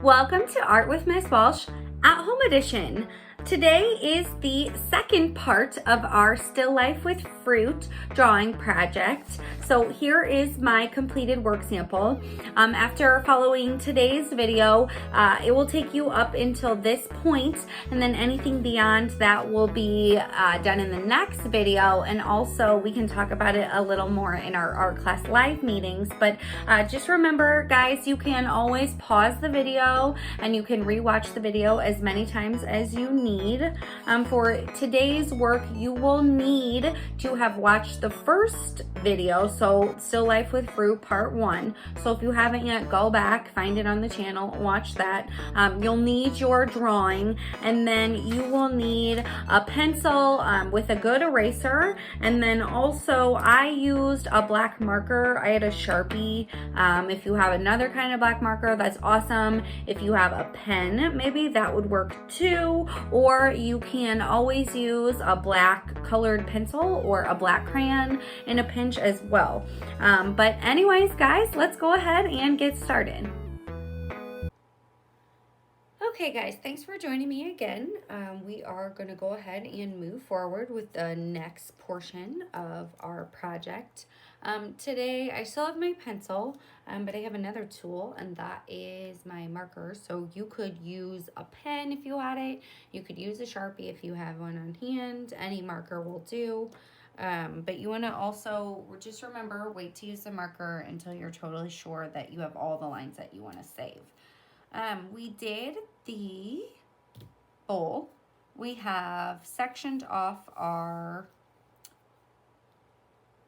Welcome to Art with Miss Walsh at Home Edition. Today is the second part of our Still Life with Fruit drawing project. So here is my completed work sample. After following today's video, it will take you up until this point, and then anything beyond that will be done in the next video. And also we can talk about it a little more in our art class live meetings. But just remember, guys, you can always pause the video and you can rewatch the video as many times as you need. For today's work, you will need to have watched the first video, so Still Life with Fruit Part 1. So if you haven't yet, go back, find it on the channel, watch that. You'll need your drawing, and then you will need a pencil with a good eraser, and then also I used a black marker. I had a Sharpie. If you have another kind of black marker, that's awesome. If you have a pen, maybe that would work too, or you can always use a black colored pencil or a black crayon in a pinch as well. But anyways, guys, let's go ahead and get started. Okay, guys, thanks for joining me again. We are going to go ahead and move forward with the next portion of our project. Today, I still have my pencil, but I have another tool, and that is my marker. So you could use a pen if you had it. You could use a Sharpie if you have one on hand. Any marker will do. But you want to also just remember, wait to use the marker until you're totally sure that you have all the lines that you want to save. We did the bowl. We have sectioned off our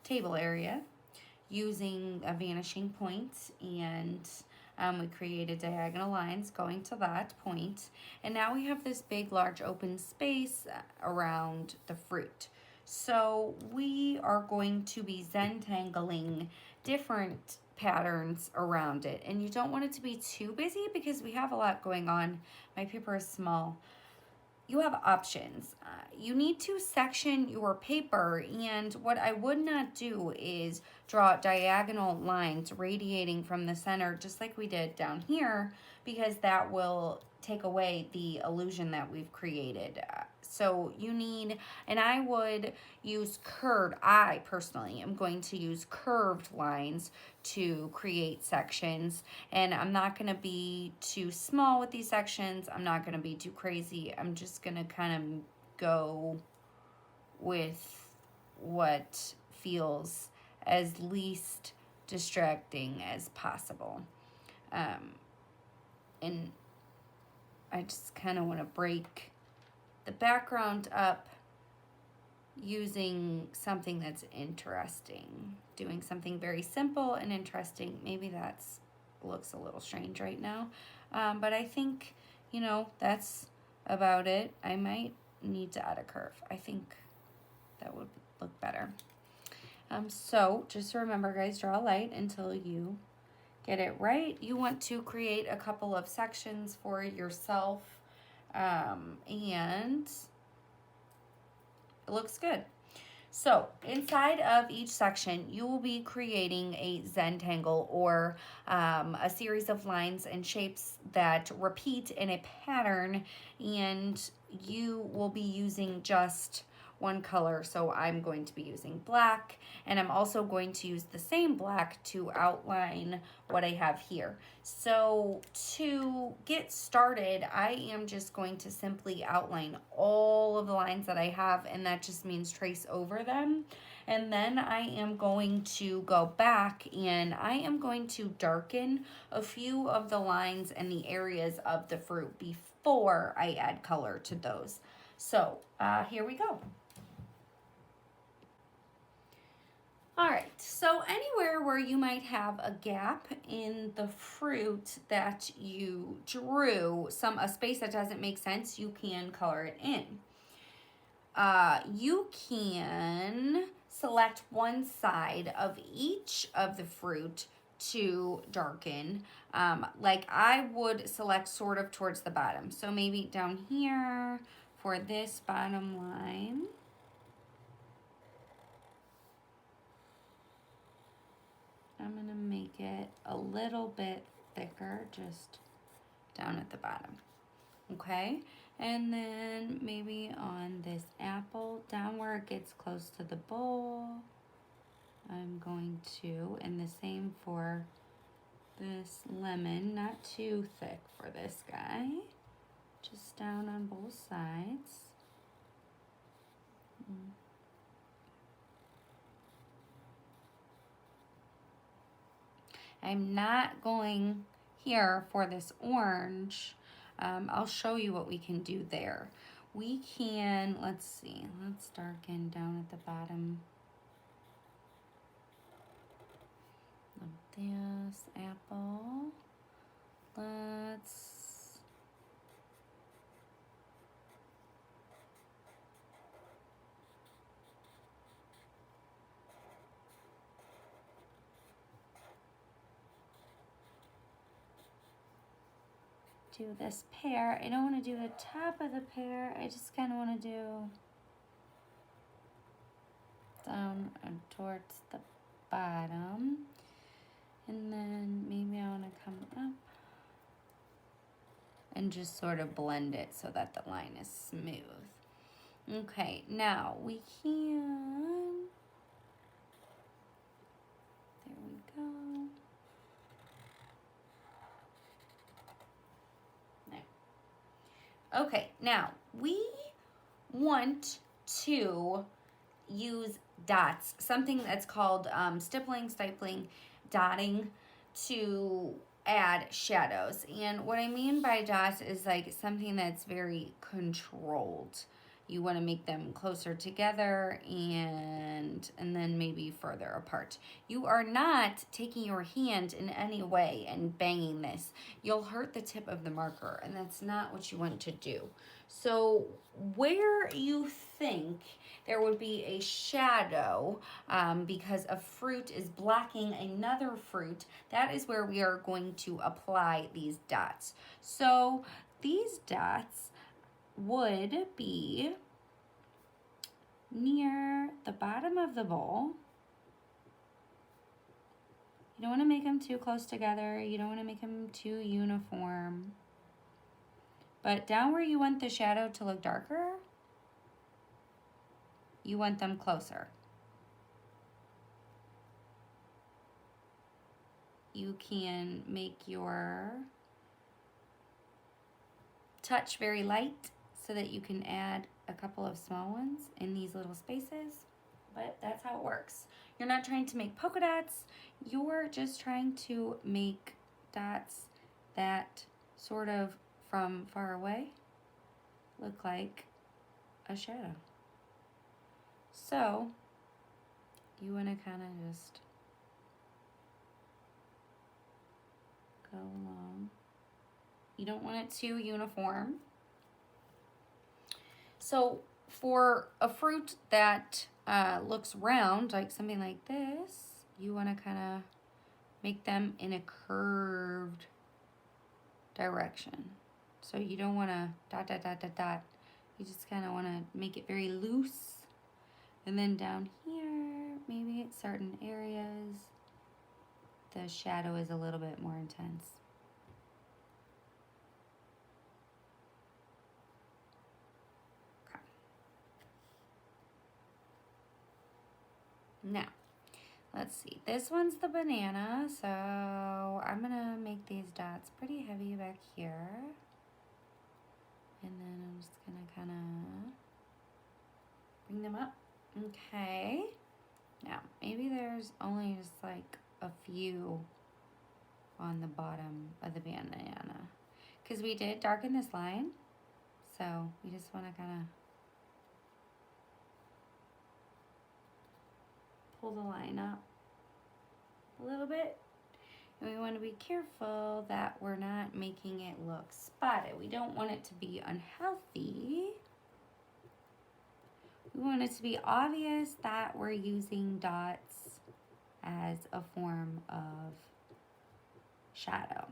table area using a vanishing point, and we created diagonal lines going to that point. And now we have this big, large open space around the fruit. So we are going to be Zentangling different patterns around it, and you don't want it to be too busy because we have a lot going on. My paper is small. You have options. You need to section your paper, and what I would not do is draw diagonal lines radiating from the center just like we did down here, because that will take away the illusion that we've created. So you need, and I would use curved, I personally am going to use curved lines to create sections, and I'm not going to be too small with these sections. I'm not going to be too crazy. I'm just going to kind of go with what feels as least distracting as possible. And I just kind of want to break the background up using something that's interesting, doing something very simple and interesting. Maybe that's looks a little strange right now, but I think, you know, that's about it. I might need to add a curve. I think that would look better. So just remember, guys, draw light until you get it right. You want to create a couple of sections for yourself, and it looks good. So inside of each section, you will be creating a Zentangle, or a series of lines and shapes that repeat in a pattern, and you will be using just one color. So I'm going to be using black, and I'm also going to use the same black to outline what I have here. So to get started, I am just going to simply outline all of the lines that I have, and that just means trace over them. And then I am going to go back and I am going to darken a few of the lines and the areas of the fruit before I add color to those. So here we go. All right, so anywhere where you might have a gap in the fruit that you drew, a space that doesn't make sense, you can color it in. You can select one side of each of the fruit to darken. Like I would select sort of towards the bottom. So maybe down here for this bottom line. I'm going to make it a little bit thicker, just down at the bottom. Okay, and then maybe on this apple, down where it gets close to the bowl, I'm going to, and the same for this lemon, not too thick for this guy, just down on both sides. I'm not going here for this orange. I'll show you what we can do there. We can, let's see, let's darken down at the bottom of this apple. Let's do this pear. I don't want to do the top of the pear. I just kind of want to do down and towards the bottom. And then maybe I want to come up and just sort of blend it so that the line is smooth. Okay, now we can, there we go. Okay, now we want to use dots, something that's called stippling, stipling, dotting, to add shadows. And what I mean by dots is like something that's very controlled. You want to make them closer together and then maybe further apart. You are not taking your hand in any way and banging this. You'll hurt the tip of the marker, and that's not what you want to do. So where you think there would be a shadow because a fruit is blocking another fruit, that is where we are going to apply these dots. So these dots would be near the bottom of the bowl. You don't want to make them too close together. You don't want to make them too uniform. But down where you want the shadow to look darker, you want them closer. You can make your touch very light so that you can add a couple of small ones in these little spaces, but that's how it works. You're not trying to make polka dots, you're just trying to make dots that sort of from far away look like a shadow. So you want to kind of just go along. You don't want it too uniform. So for a fruit that looks round, like something like this, you want to kind of make them in a curved direction. So you don't want to dot, dot, dot, dot, dot. You just kind of want to make it very loose. And then down here, maybe at certain areas, the shadow is a little bit more intense. Now, let's see. This one's the banana, so I'm gonna make these dots pretty heavy back here. And then I'm just gonna kind of bring them up. Okay. Now, maybe there's only just like a few on the bottom of the banana, because we did darken this line, so we just want to kind of pull the line up a little bit, and we want to be careful that we're not making it look spotted. We don't want it to be unhealthy. We want it to be obvious that we're using dots as a form of shadow.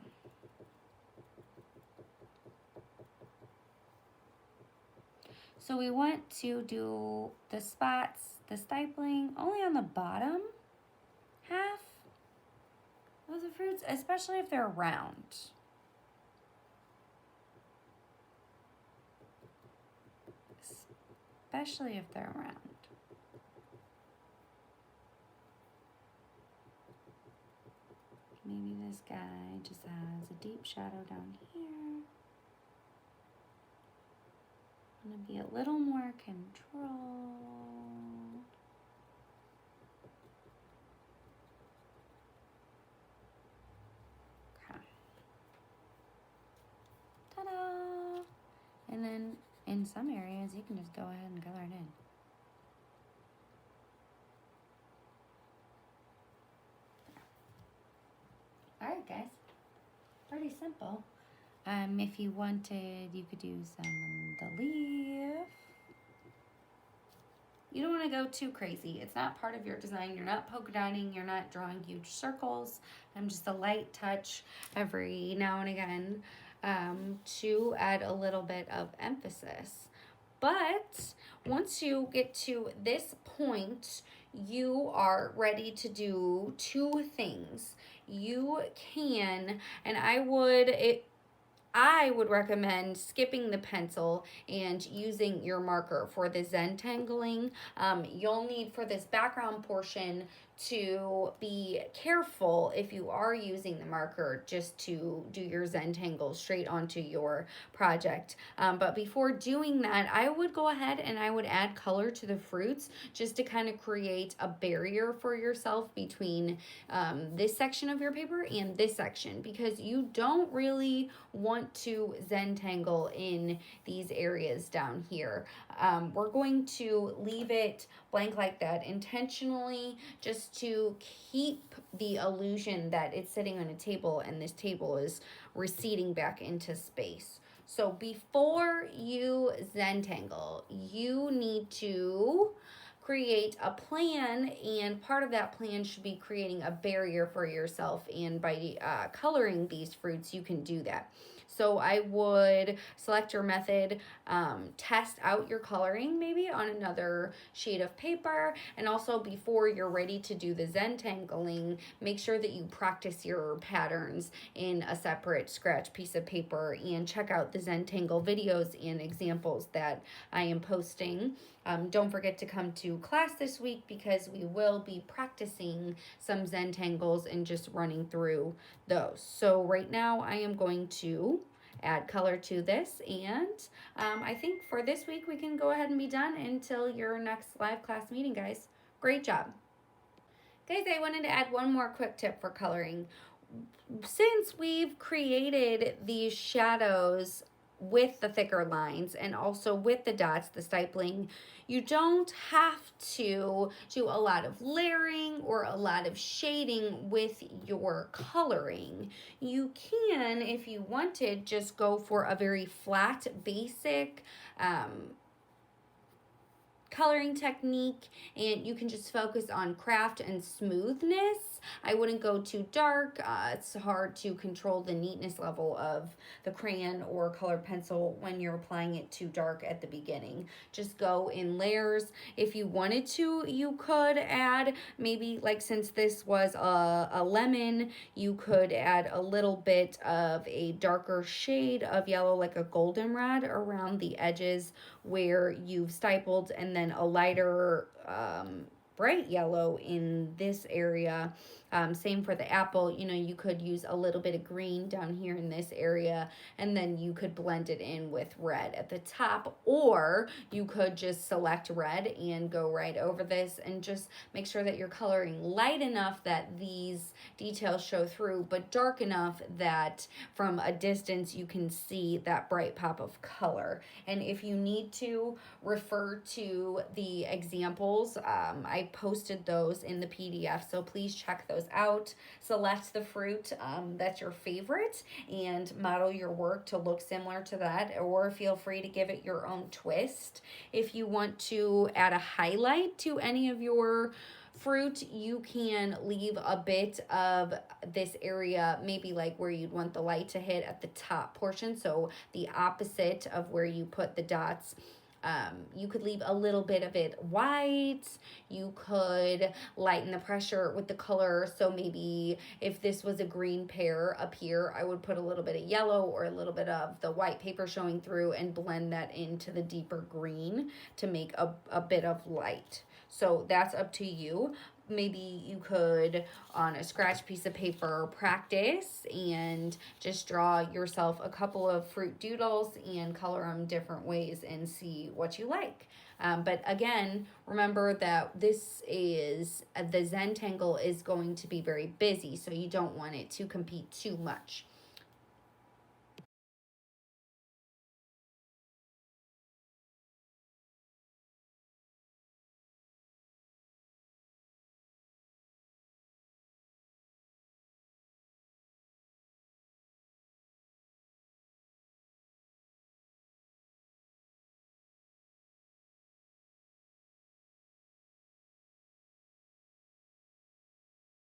So we want to do the spots, the stippling, only on the bottom half of the fruits, especially if they're round. especially if they're round. Maybe this guy just has a deep shadow down here. I'm gonna be a little more controlled. Okay. Ta-da! And then in some areas, you can just go ahead and color it in. All right, guys. Pretty simple. If you wanted, you could do some on the leaf. You don't want to go too crazy. It's not part of your design. You're not polka dotting. You're not drawing huge circles. Just a light touch every now and again to add a little bit of emphasis. But once you get to this point, you are ready to do two things. You can, and I would recommend skipping the pencil and using your marker for the Zentangling. You'll need for this background portion to be careful if you are using the marker just to do your Zentangle straight onto your project. But before doing that, I would go ahead and I would add color to the fruits just to kind of create a barrier for yourself between this section of your paper and this section, because you don't really want to Zentangle in these areas down here. We're going to leave it blank like that intentionally just to keep the illusion that it's sitting on a table and this table is receding back into space. So before you Zentangle, you need to create a plan, and part of that plan should be creating a barrier for yourself, and by coloring these fruits you can do that. So I would select your method, test out your coloring maybe on another sheet of paper, and also before you're ready to do the Zentangling, make sure that you practice your patterns in a separate scratch piece of paper and check out the Zentangle videos and examples that I am posting. Don't forget to come to class this week because we will be practicing some Zentangles and just running through those. So right now I am going to add color to this, and I think for this week we can go ahead and be done until your next live class meeting, guys. Great job. Guys, I wanted to add one more quick tip for coloring. Since we've created these shadows with the thicker lines and also with the dots, the stippling, you don't have to do a lot of layering or a lot of shading with your coloring. You can, if you wanted, just go for a very flat, basic coloring technique, and you can just focus on craft and smoothness. I wouldn't go too dark. It's hard to control the neatness level of the crayon or colored pencil when you're applying it too dark at the beginning. Just go in layers. If you wanted to, you could add maybe, like, since this was a lemon, you could add a little bit of a darker shade of yellow, like a goldenrod, around the edges where you've stippled, and then a lighter bright yellow in this area. Same for the apple. You could use a little bit of green down here in this area, and then you could blend it in with red at the top, or you could just select red and go right over this and just make sure that you're coloring light enough that these details show through, but dark enough that from a distance you can see that bright pop of color. And if you need to refer to the examples, I posted those in the PDF, so please check those out. Select the fruit that's your favorite and model your work to look similar to that, or feel free to give it your own twist. If you want to add a highlight to any of your fruit, you can leave a bit of this area, maybe like where you'd want the light to hit at the top portion, so the opposite of where you put the dots You could leave a little bit of it white. You could lighten the pressure with the color. So maybe if this was a green pear up here, I would put a little bit of yellow or a little bit of the white paper showing through and blend that into the deeper green to make a bit of light. So that's up to you. Maybe you could, on a scratch piece of paper, practice and just draw yourself a couple of fruit doodles and color them different ways and see what you like. But again, remember that this is, the Zentangle is going to be very busy, so you don't want it to compete too much.